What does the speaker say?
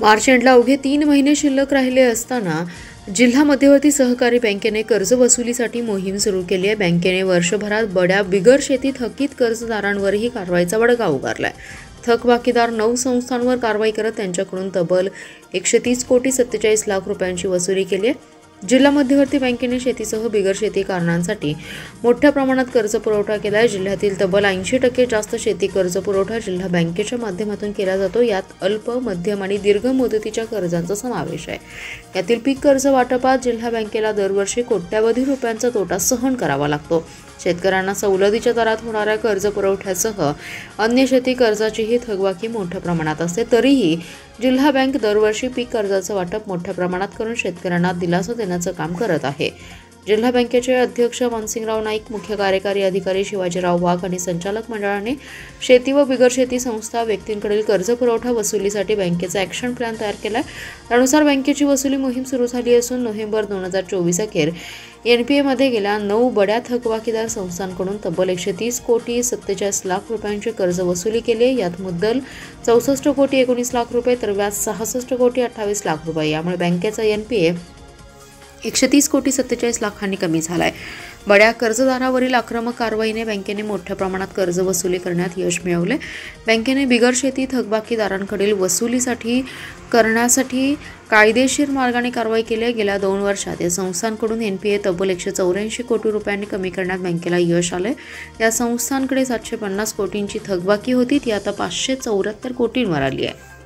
मार्च एंडला अवघे 3 महिने शिल्लक राहिले असताना जिल्हा मध्यवर्ती सहकारी बँकेने कर्ज वसुलीसाठी मोहीम सुरू केली आहे। बँकेने वर्षभरात बड्या बिगर शेती थकीत कर्जदारांवरही कारवाईचा बडगा उगारलाय। थकबाकीदार 9 संस्थांवर कारवाई करत त्यांच्याकडून तब्बल 130 कोटी 47 लाख रुपयांची वसुली केली आहे। जिल्हा मध्यवर्ती बँकेने शेतीसह बिगर शेती कारणांसाठी मोठ्या प्रमाणात कर्ज पुरवठा केला आहे। जिल्ह्यातील तब्बल 80% जास्त शेती कर्ज पुरवठा जिल्हा बँकेच्या माध्यमातून केला जातो। यात अल्प, मध्यम आणि दीर्घ मुदतीच्या कर्जांचा समावेश आहे। यातील पीक कर्ज वाटपात जिल्हा बँकेला दरवर्षी कोट्यावधी रुपयांचा तोटा सहन करावा लागतो। शेतकऱ्यांना सवलतीच्या दरात होणाऱ्या कर्ज पुरवठ्यासह अन्य शेती कर्जाचीही थकबाकी मोठ्या प्रमाणात असते। तरीही जिल्हा बँक दरवर्षी पीक कर्जाचं वाटप मोठ्या प्रमाणात करून शेतकऱ्यांना दिलासा देण्याचं काम करत आहे। जिल्हा बँकेचे अध्यक्ष मानसिंगराव नाईक, मुख्य कार्यकारी अधिकारी शिवाजीराव वाघ आणि संचालक मंडळाने शेती व बिगर शेती संस्था व्यक्तींकडील कर्ज पुरवठा वसुलीसाठी बँकेचा ॲक्शन प्लॅन तयार केला आहे। त्यानुसार बँकेची वसुली मोहीम सुरू झाली असून नोव्हेंबर 2024 अखेर NPA मध्ये गेल्या 9 बड्या थकबाकीदार संस्थांकडून तब्बल 130 कोटी 47 लाख रुपयांची कर्ज वसुली केली आहे। यात मुद्दल 64 कोटी 19 लाख रुपये तर व्याज 66 कोटी 28 लाख रुपये। यामुळे बँकेचा NPA 130 कोटी 47 लाखांनी कमी झाला आहे। बड्या कर्जदारावरील आक्रमक कारवाईने बँकेने मोठ्या प्रमाणात कर्ज वसुली करण्यात यश मिळवले। बँकेने बिगर शेती थकबाकीदारांकडील वसुलीसाठी करण्यासाठी कायदेशीर मार्गाने कारवाई केली आहे। गेल्या 2 वर्षात या संस्थांकडून NPA तब्बल 184 कोटी रुपयांनी कमी करण्यात बँकेला यश आले। या संस्थांकडे 750 कोटींची थकबाकी होती, ती आता 574 कोटींवर आली आहे।